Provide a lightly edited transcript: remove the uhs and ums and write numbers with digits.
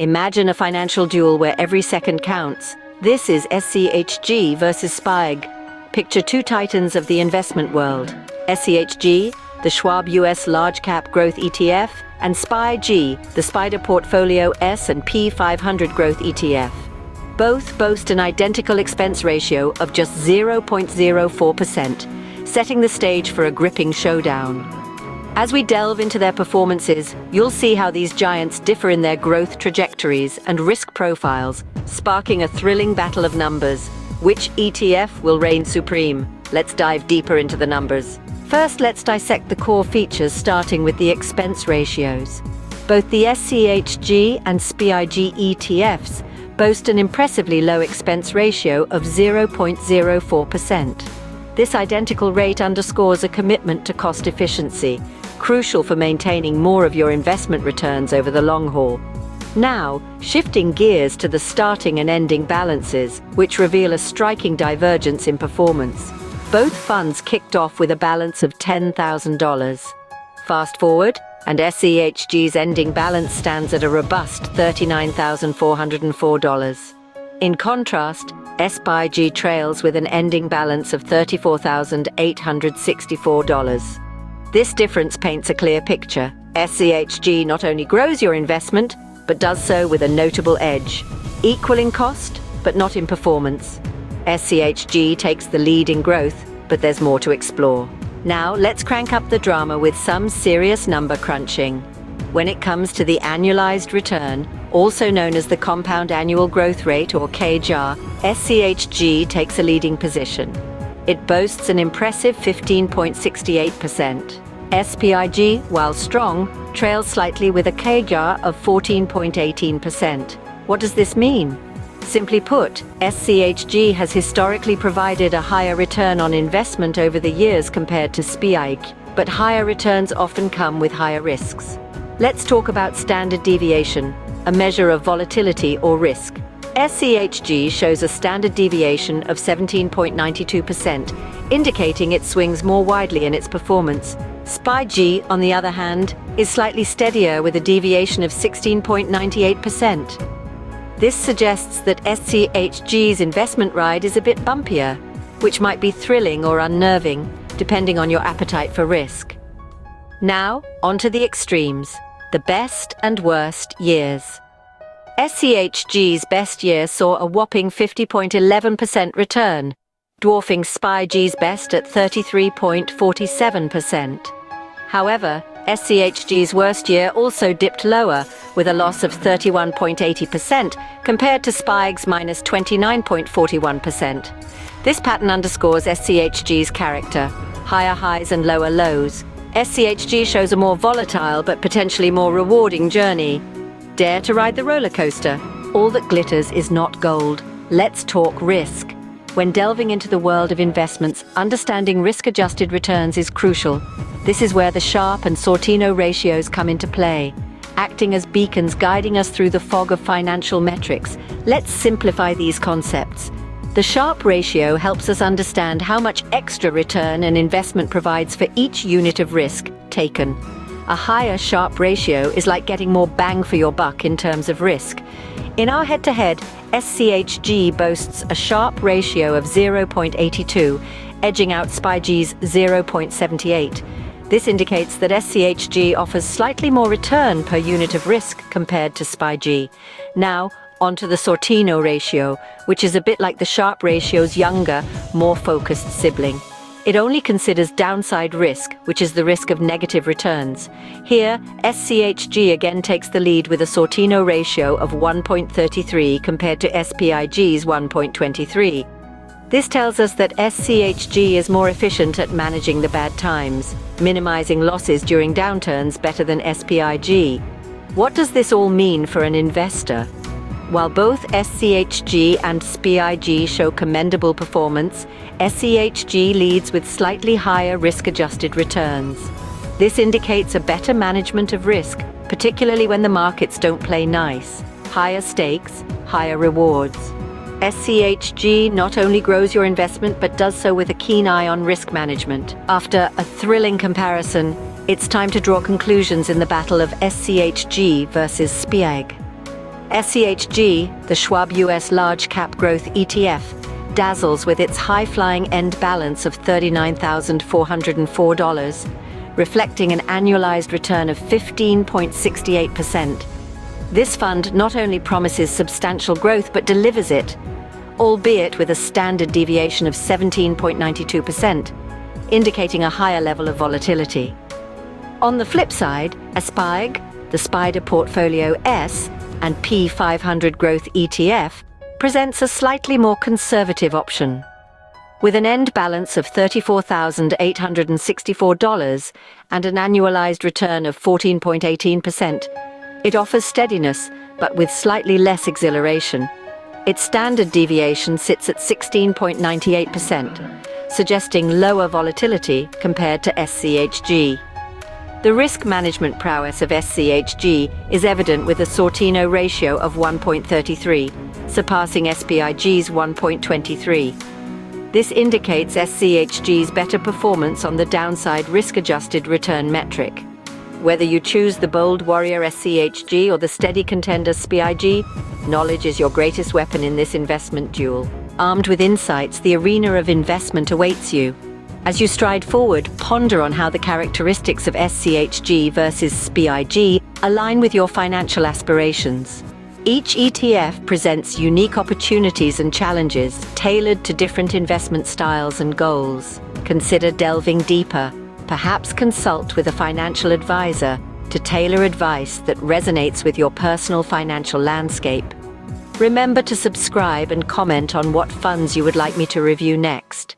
Imagine a financial duel where every second counts. This is SCHG versus SPYG. Picture two titans of the investment world. SCHG, the Schwab U.S. Large Cap Growth ETF, and SPYG, the SPDR Portfolio S&P 500 Growth ETF. Both boast an identical expense ratio of just 0.04%, setting the stage for a gripping showdown. As we delve into their performances, you'll see how these giants differ in their growth trajectories and risk profiles, sparking a thrilling battle of numbers. Which ETF will reign supreme? Let's dive deeper into the numbers. First, let's dissect the core features, starting with the expense ratios. Both the SCHG and SPYG ETFs boast an impressively low expense ratio of 0.04%. This identical rate underscores a commitment to cost efficiency, crucial for maintaining more of your investment returns over the long haul. Now, shifting gears to the starting and ending balances, which reveal a striking divergence in performance. Both funds kicked off with a balance of $10,000. Fast forward, and SCHG's ending balance stands at a robust $39,404. In contrast, SPYG trails with an ending balance of $34,864. This difference paints a clear picture. SCHG not only grows your investment, but does so with a notable edge. Equal in cost, but not in performance. SCHG takes the lead in growth, but there's more to explore. Now, let's crank up the drama with some serious number crunching. When it comes to the annualized return, also known as the compound annual growth rate or CAGR, SCHG takes a leading position. It boasts an impressive 15.68%. SPYG, while strong, trails slightly with a CAGR of 14.18%. What does this mean? Simply put, SCHG has historically provided a higher return on investment over the years compared to SPYG, but higher returns often come with higher risks. Let's talk about standard deviation, a measure of volatility or risk. SCHG shows a standard deviation of 17.92%, indicating it swings more widely in its performance. SPYG, on the other hand, is slightly steadier with a deviation of 16.98%. This suggests that SCHG's investment ride is a bit bumpier, which might be thrilling or unnerving, depending on your appetite for risk. Now, onto the extremes, the best and worst years. SCHG's best year saw a whopping 50.11% return, dwarfing SPYG's best at 33.47%. However, SCHG's worst year also dipped lower, with a loss of 31.80% compared to SPYG's minus 29.41%. This pattern underscores SCHG's character, higher highs and lower lows. SCHG shows a more volatile but potentially more rewarding journey. Dare to ride the roller coaster? All that glitters is not gold. Let's talk risk. When delving into the world of investments, understanding risk-adjusted returns is crucial. This is where the Sharpe and Sortino ratios come into play, acting as beacons guiding us through the fog of financial metrics. Let's simplify these concepts. The Sharpe ratio helps us understand how much extra return an investment provides for each unit of risk taken. A higher Sharpe ratio is like getting more bang for your buck in terms of risk. In our head-to-head, SCHG boasts a Sharpe ratio of 0.82, edging out SPYG's 0.78. This indicates that SCHG offers slightly more return per unit of risk compared to SPYG. Now, onto the Sortino ratio, which is a bit like the Sharpe ratio's younger, more focused sibling. It only considers downside risk, which is the risk of negative returns. Here, SCHG again takes the lead with a Sortino ratio of 1.33 compared to SPYG's 1.23. This tells us that SCHG is more efficient at managing the bad times, minimizing losses during downturns better than SPYG. What does this all mean for an investor? While both SCHG and SPYG show commendable performance, SCHG leads with slightly higher risk-adjusted returns. This indicates a better management of risk, particularly when the markets don't play nice. Higher stakes, higher rewards. SCHG not only grows your investment but does so with a keen eye on risk management. After a thrilling comparison, it's time to draw conclusions in the battle of SCHG versus SPYG. SCHG, the Schwab U.S. Large Cap Growth ETF, dazzles with its high-flying end balance of $39,404, reflecting an annualized return of 15.68%. This fund not only promises substantial growth but delivers it, albeit with a standard deviation of 17.92%, indicating a higher level of volatility. On the flip side, a SPYG, the SPDR Portfolio S&P 500 Growth ETF, presents a slightly more conservative option. With an end balance of $34,864 and an annualized return of 14.18%, it offers steadiness, but with slightly less exhilaration. Its standard deviation sits at 16.98%, suggesting lower volatility compared to SCHG. The risk management prowess of SCHG is evident with a Sortino ratio of 1.33, surpassing SPYG's 1.23. This indicates SCHG's better performance on the downside risk-adjusted return metric. Whether you choose the bold warrior SCHG or the steady contender SPYG, knowledge is your greatest weapon in this investment duel. Armed with insights, the arena of investment awaits you. As you stride forward, ponder on how the characteristics of SCHG versus SPYG align with your financial aspirations. Each ETF presents unique opportunities and challenges tailored to different investment styles and goals. Consider delving deeper. Perhaps consult with a financial advisor to tailor advice that resonates with your personal financial landscape. Remember to subscribe and comment on what funds you would like me to review next.